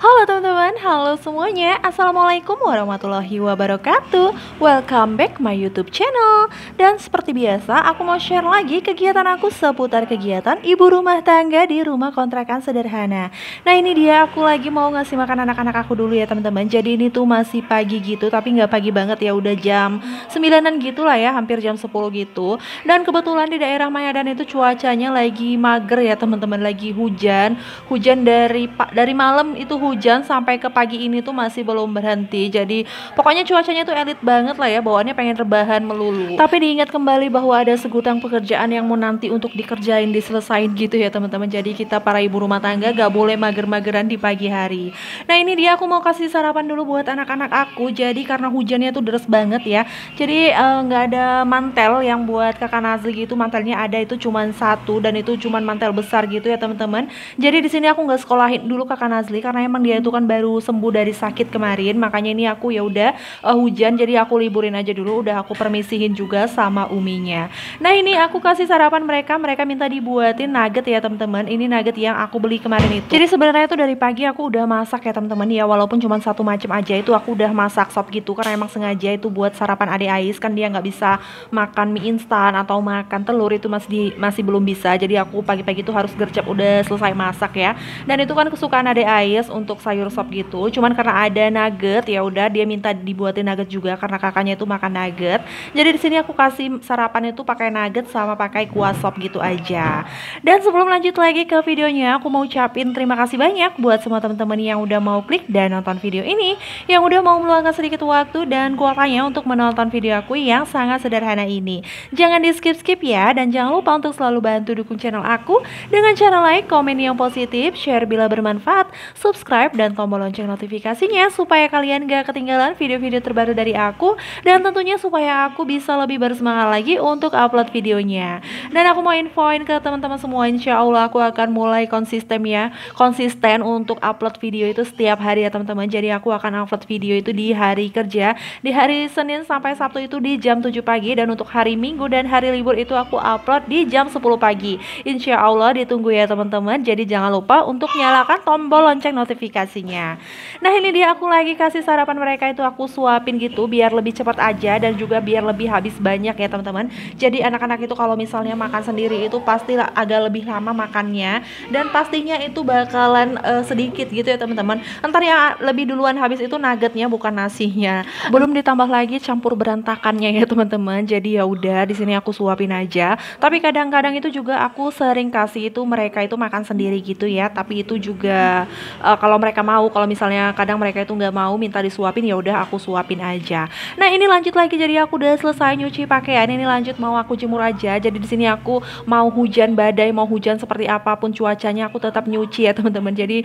Halo teman-teman, halo semuanya. Assalamualaikum warahmatullahi wabarakatuh. Welcome back my YouTube channel. Dan seperti biasa, aku mau share lagi kegiatan aku seputar kegiatan ibu rumah tangga di rumah kontrakan sederhana. Nah ini dia, aku lagi mau ngasih makan anak-anak aku dulu ya teman-teman. Jadi ini tuh masih pagi gitu, tapi nggak pagi banget ya, udah jam 9-an gitu lah ya, hampir jam 10 gitu. Dan kebetulan di daerah Mayadan itu cuacanya lagi mager ya teman-teman, lagi hujan. Hujan dari malam itu hujan sampai ke pagi ini tuh masih belum berhenti. Jadi pokoknya cuacanya tuh elit banget lah ya, bawaannya pengen rebahan melulu. Tapi diingat kembali bahwa ada segudang pekerjaan yang mau nanti untuk dikerjain, diselesain gitu ya teman-teman. Jadi kita para ibu rumah tangga gak boleh mager-mageran di pagi hari. Nah ini dia, aku mau kasih sarapan dulu buat anak-anak aku. Jadi karena hujannya tuh deres banget ya, jadi nggak ada mantel yang buat kakak Nazli gitu. Mantelnya ada itu cuman satu, dan itu cuman mantel besar gitu ya teman-teman. Jadi di sini aku nggak sekolahin dulu kakak Nazli karena emang dia itu kan baru sembuh dari sakit kemarin. Makanya ini aku ya udah hujan, jadi aku liburin aja dulu. Udah aku permisihin juga sama uminya. Nah ini aku kasih sarapan mereka. Mereka minta dibuatin nugget ya teman-teman. Ini nugget yang aku beli kemarin itu. Jadi sebenarnya itu dari pagi aku udah masak ya teman-teman ya, walaupun cuma satu macam aja itu aku udah masak sop gitu karena emang sengaja itu buat sarapan adik Ais. Kan dia nggak bisa makan mie instan atau makan telur, itu masih belum bisa. Jadi aku pagi-pagi itu harus gercep udah selesai masak ya. Dan itu kan kesukaan adek Ais untuk sayur sop gitu. Cuman karena ada nugget ya udah dia minta dibuatin nugget juga karena kakaknya itu makan nugget. Jadi di sini aku kasih sarapan itu pakai nugget sama pakai kuah sop gitu aja. Dan sebelum lanjut lagi ke videonya, aku mau ucapin terima kasih banyak buat semua teman-teman yang udah mau klik dan nonton video ini, yang udah mau meluangkan sedikit waktu dan kuotanya untuk menonton video aku yang sangat sederhana ini. Jangan di skip-skip ya, dan jangan lupa untuk selalu bantu dukung channel aku dengan cara like, komen yang positif, share bila bermanfaat, subscribe, dan tombol lonceng notifikasinya supaya kalian gak ketinggalan video-video terbaru dari aku, dan tentunya supaya aku bisa lebih bersemangat lagi untuk upload videonya. Dan aku mau infoin ke teman-teman semua, insya Allah aku akan mulai konsisten untuk upload video itu setiap hari ya teman-teman. Jadi aku akan upload video itu di hari kerja, di hari Senin sampai Sabtu itu di jam 7 pagi, dan untuk hari Minggu dan hari libur itu aku upload di jam 10 pagi. Insya Allah ditunggu ya teman-teman. Jadi jangan lupa untuk nyalakan tombol lonceng notifikasinya. Nah ini dia, aku lagi kasih sarapan mereka itu aku suapin gitu biar lebih cepat aja, dan juga biar lebih habis banyak ya teman-teman. Jadi anak-anak itu kalau misalnya makan sendiri itu pasti agak lebih lama makannya, dan pastinya itu bakalan sedikit gitu ya teman-teman. Ntar yang lebih duluan habis itu nuggetnya bukan nasinya. Belum ditambah lagi campur berantakannya ya teman-teman. Jadi ya udah di sini aku suapin aja. Tapi kadang-kadang itu juga aku sering kasih itu mereka itu makan sendiri gitu ya. Tapi itu juga kalau mereka mau, kalau misalnya kadang mereka itu nggak mau minta disuapin, ya udah aku suapin aja. Nah ini lanjut lagi, jadi aku udah selesai nyuci pakaian. Ini lanjut mau aku jemur aja. Jadi di sini aku mau hujan badai, mau hujan seperti apapun cuacanya, aku tetap nyuci ya teman-teman. Jadi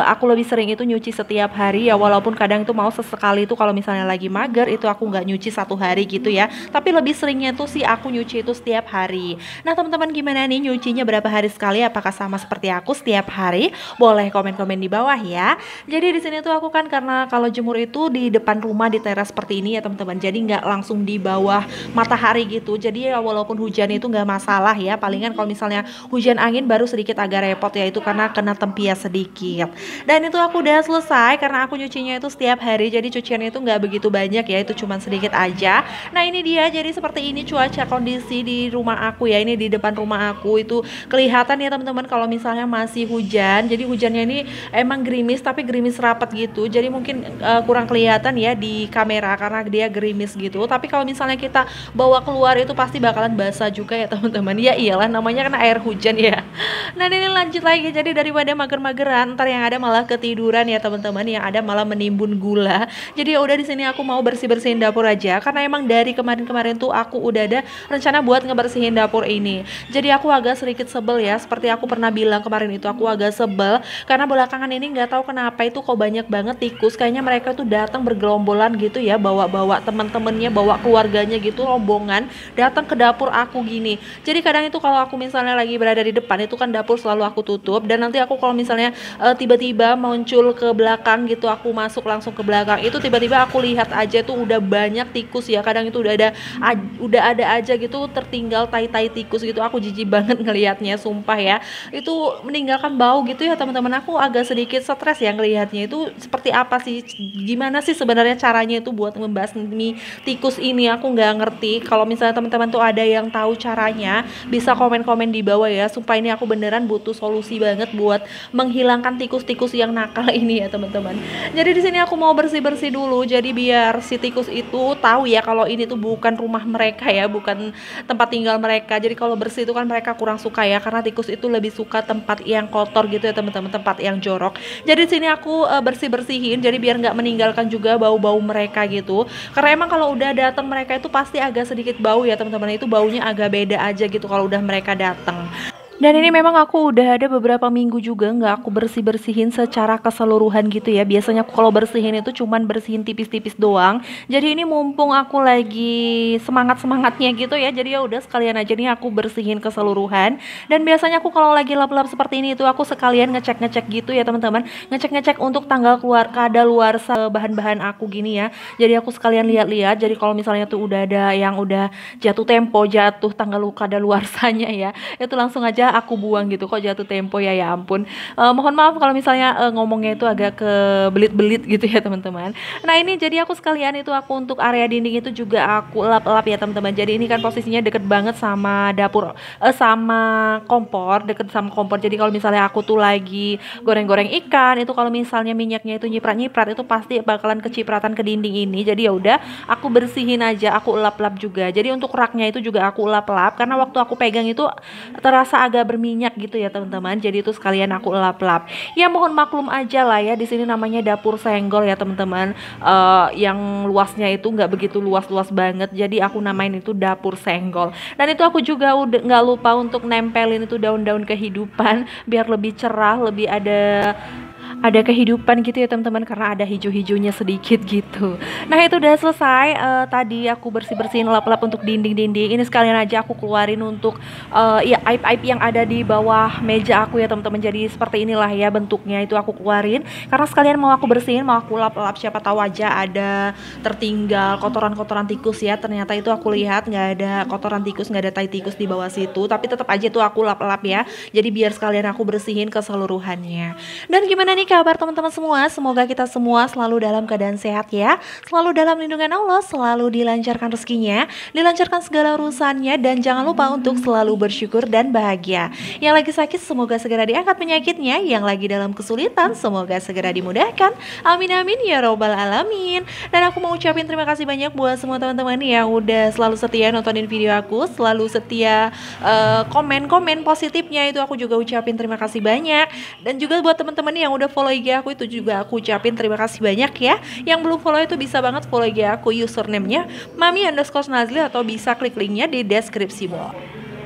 aku lebih sering itu nyuci setiap hari ya, walaupun kadang itu mau sesekali itu kalau misalnya lagi mager itu aku nggak nyuci satu hari gitu ya. Tapi lebih seringnya tuh sih aku nyuci itu setiap hari. Nah teman-teman gimana nih, nyucinya berapa hari sekali? Apakah sama seperti aku setiap hari? Boleh komen-komen di bawah ya. Jadi di sini tuh aku kan karena kalau jemur itu di depan rumah di teras seperti ini ya teman-teman. Jadi nggak langsung di bawah matahari gitu. Jadi ya walaupun hujan itu nggak masalah ya. Palingan kalau misalnya hujan angin baru sedikit agak repot ya, itu karena kena tempias sedikit. Dan itu aku udah selesai karena aku nyucinya itu setiap hari. Jadi cuciannya itu nggak begitu banyak ya, itu cuma sedikit aja. Nah ini dia, jadi seperti ini cuaca kondisi di rumah aku ya. Ini di depan rumah aku itu kelihatan ya teman-teman kalau misalnya masih hujan. Jadi hujannya ini emang gerimis, tapi gerimis rapat gitu. Jadi mungkin kurang kelihatan ya di kamera karena dia gerimis gitu. Tapi kalau misalnya kita bawa keluar itu pasti bakalan basah juga ya teman-teman. Ya iyalah, namanya kan air hujan ya. Nah ini lanjut lagi, jadi daripada mager-mageran ntar yang ada malah ketiduran ya teman-teman, yang ada malah menimbun gula. Jadi ya udah di sini aku mau bersih-bersihin dapur aja karena emang dari kemarin-kemarin tuh aku udah ada rencana buat ngebersihin dapur ini. Jadi aku agak sedikit sebel ya, seperti aku pernah bilang kemarin itu aku agak sebel karena belakangan ini nggak tahu kenapa itu kok banyak banget tikus. Kayaknya mereka tuh datang bergerombolan gitu ya, bawa-bawa teman-temannya, bawa keluarganya gitu, rombongan datang ke dapur aku gini. Jadi kadang itu kalau aku misalnya lagi berada di depan itu kan dapur selalu aku tutup, dan nanti aku kalau misalnya tiba-tiba muncul ke belakang gitu, aku masuk langsung ke belakang itu tiba-tiba aku lihat aja tuh udah banyak tikus ya. Kadang itu udah ada aja gitu tertinggal tai-tai tikus gitu. Aku jijik banget ngelihatnya sumpah ya. Itu meninggalkan bau gitu ya teman-teman. Aku agak sedikit sedikit stres ya ngelihatnya. Itu seperti apa sih, gimana sih sebenarnya caranya itu buat membasmi tikus ini, aku nggak ngerti. Kalau misalnya teman-teman tuh ada yang tahu caranya, bisa komen-komen di bawah ya. Sumpah ini aku beneran butuh solusi banget buat menghilangkan tikus-tikus yang nakal ini ya teman-teman. Jadi di sini aku mau bersih-bersih dulu, jadi biar si tikus itu tahu ya kalau ini tuh bukan rumah mereka ya, bukan tempat tinggal mereka. Jadi kalau bersih itu kan mereka kurang suka ya, karena tikus itu lebih suka tempat yang kotor gitu ya teman-teman, tempat yang jorok. Jadi di sini aku bersih-bersihin, jadi biar nggak meninggalkan juga bau-bau mereka gitu. Karena emang kalau udah datang mereka itu pasti agak sedikit bau ya teman-teman, itu baunya agak beda aja gitu kalau udah mereka datang. Dan ini memang aku udah ada beberapa minggu juga nggak aku bersih-bersihin secara keseluruhan gitu ya. Biasanya aku kalau bersihin itu cuman bersihin tipis-tipis doang. Jadi ini mumpung aku lagi semangat-semangatnya gitu ya. Jadi ya udah sekalian aja nih aku bersihin keseluruhan. Dan biasanya aku kalau lagi lap-lap seperti ini itu aku sekalian ngecek-ngecek gitu ya teman-teman. Ngecek-ngecek untuk tanggal keluar kadaluarsa bahan-bahan aku gini ya. Jadi aku sekalian lihat-lihat. Jadi kalau misalnya tuh udah ada yang udah jatuh tempo, jatuh tanggal kadaluarsanya ya, itu langsung aja aku buang gitu. Kok jatuh tempo ya, ya ampun. Mohon maaf kalau misalnya ngomongnya itu agak ke belit-belit gitu ya teman-teman. Nah ini jadi aku sekalian itu aku untuk area dinding itu juga aku lap-lap ya teman-teman. Jadi ini kan posisinya deket banget sama dapur, sama kompor, deket sama kompor. Jadi kalau misalnya aku tuh lagi goreng-goreng ikan itu, kalau misalnya minyaknya itu nyiprat-nyiprat itu pasti bakalan kecipratan ke dinding ini. Jadi ya udah aku bersihin aja, aku lap-lap juga. Jadi untuk raknya itu juga aku lap-lap karena waktu aku pegang itu terasa agak berminyak gitu ya teman-teman. Jadi itu sekalian aku lap-lap. Ya mohon maklum aja lah ya, di sini namanya dapur senggol ya teman-teman. Yang luasnya itu nggak begitu luas-luas banget. Jadi aku namain itu dapur senggol. Dan itu aku juga udah nggak lupa untuk nempelin itu daun-daun kehidupan biar lebih cerah, lebih ada kehidupan gitu ya teman-teman, karena ada hijau-hijaunya sedikit gitu. Nah itu udah selesai. Tadi aku bersih-bersihin lap-lap untuk dinding-dinding. Ini sekalian aja aku keluarin untuk ya aib-aib yang ada di bawah meja aku ya teman-teman. Jadi seperti inilah ya bentuknya, itu aku keluarin karena sekalian mau aku bersihin, mau aku lap-lap, siapa tahu aja ada tertinggal kotoran-kotoran tikus ya. Ternyata itu aku lihat nggak ada kotoran tikus, nggak ada tai tikus di bawah situ, tapi tetap aja tuh aku lap-lap ya. Jadi biar sekalian aku bersihin keseluruhannya. Dan gimana nih kabar teman-teman semua? Semoga kita semua selalu dalam keadaan sehat ya, selalu dalam lindungan Allah, selalu dilancarkan rezekinya, dilancarkan segala urusannya, dan jangan lupa untuk selalu bersyukur dan bahagia. Yang lagi sakit semoga segera diangkat penyakitnya, yang lagi dalam kesulitan semoga segera dimudahkan. Amin amin ya robbal alamin. Dan aku mau ucapin terima kasih banyak buat semua teman-teman yang udah selalu setia nontonin video aku, selalu setia komen-komen positifnya, itu aku juga ucapin terima kasih banyak. Dan juga buat teman-teman yang udah follow IG aku itu juga aku ucapin terima kasih banyak ya. Yang belum follow itu bisa banget follow IG aku, username-nya Mami_Nazli, atau bisa klik linknya di deskripsi bawah.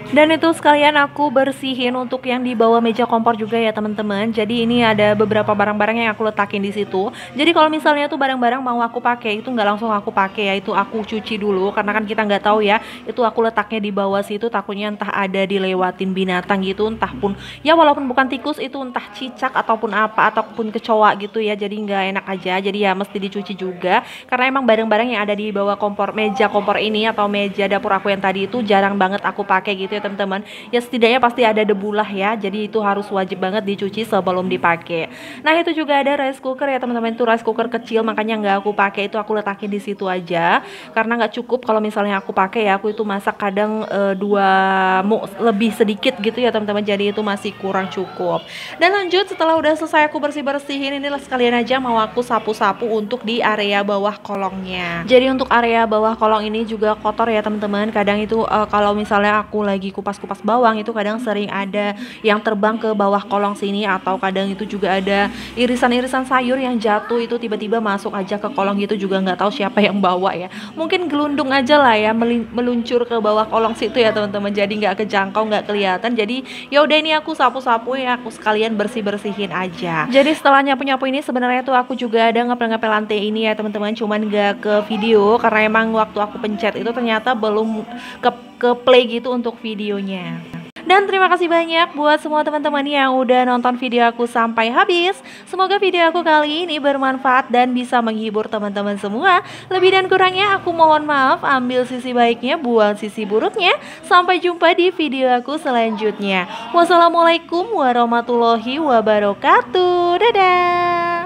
Dan itu sekalian aku bersihin untuk yang di bawah meja kompor juga ya teman-teman. Jadi ini ada beberapa barang-barang yang aku letakin di situ. Jadi kalau misalnya tuh barang-barang mau aku pakai itu nggak langsung aku pakai ya, itu aku cuci dulu karena kan kita nggak tahu ya. Itu aku letaknya di bawah situ, takutnya entah ada dilewatin binatang gitu, entah pun ya walaupun bukan tikus itu entah cicak ataupun apa ataupun kecoa gitu ya. Jadi nggak enak aja. Jadi ya mesti dicuci juga karena emang barang-barang yang ada di bawah kompor, meja kompor ini atau meja dapur aku yang tadi itu jarang banget aku pakai gitu ya teman-teman. Ya setidaknya pasti ada debu lah ya, jadi itu harus wajib banget dicuci sebelum dipakai. Nah itu juga ada rice cooker ya teman-teman, itu rice cooker kecil makanya nggak aku pakai, itu aku letakin di situ aja karena nggak cukup kalau misalnya aku pakai ya. Aku itu masak kadang lebih sedikit gitu ya teman-teman, jadi itu masih kurang cukup. Dan lanjut setelah udah selesai aku bersih-bersihin, inilah sekalian aja mau aku sapu-sapu untuk di area bawah kolongnya. Jadi untuk area bawah kolong ini juga kotor ya teman-teman. Kadang itu kalau misalnya aku lagi kupas-kupas bawang itu kadang sering ada yang terbang ke bawah kolong sini, atau kadang itu juga ada irisan-irisan sayur yang jatuh itu tiba-tiba masuk aja ke kolong gitu, juga nggak tahu siapa yang bawa ya. Mungkin gelundung aja lah ya meluncur ke bawah kolong situ ya teman-teman, jadi nggak kejangkau, nggak kelihatan. Jadi ya udah ini aku sapu-sapu ya, aku sekalian bersih-bersihin aja. Jadi setelah nyapu-nyapu ini sebenarnya tuh aku juga ada ngepel-ngepel lantai ini ya teman-teman, cuman nggak ke video karena emang waktu aku pencet itu ternyata belum ke play gitu untuk videonya. Dan terima kasih banyak buat semua teman-teman yang udah nonton video aku sampai habis. Semoga video aku kali ini bermanfaat dan bisa menghibur teman-teman semua. Lebih dan kurangnya aku mohon maaf, ambil sisi baiknya, buang sisi buruknya. Sampai jumpa di video aku selanjutnya. Wassalamualaikum warahmatullahi wabarakatuh. Dadah.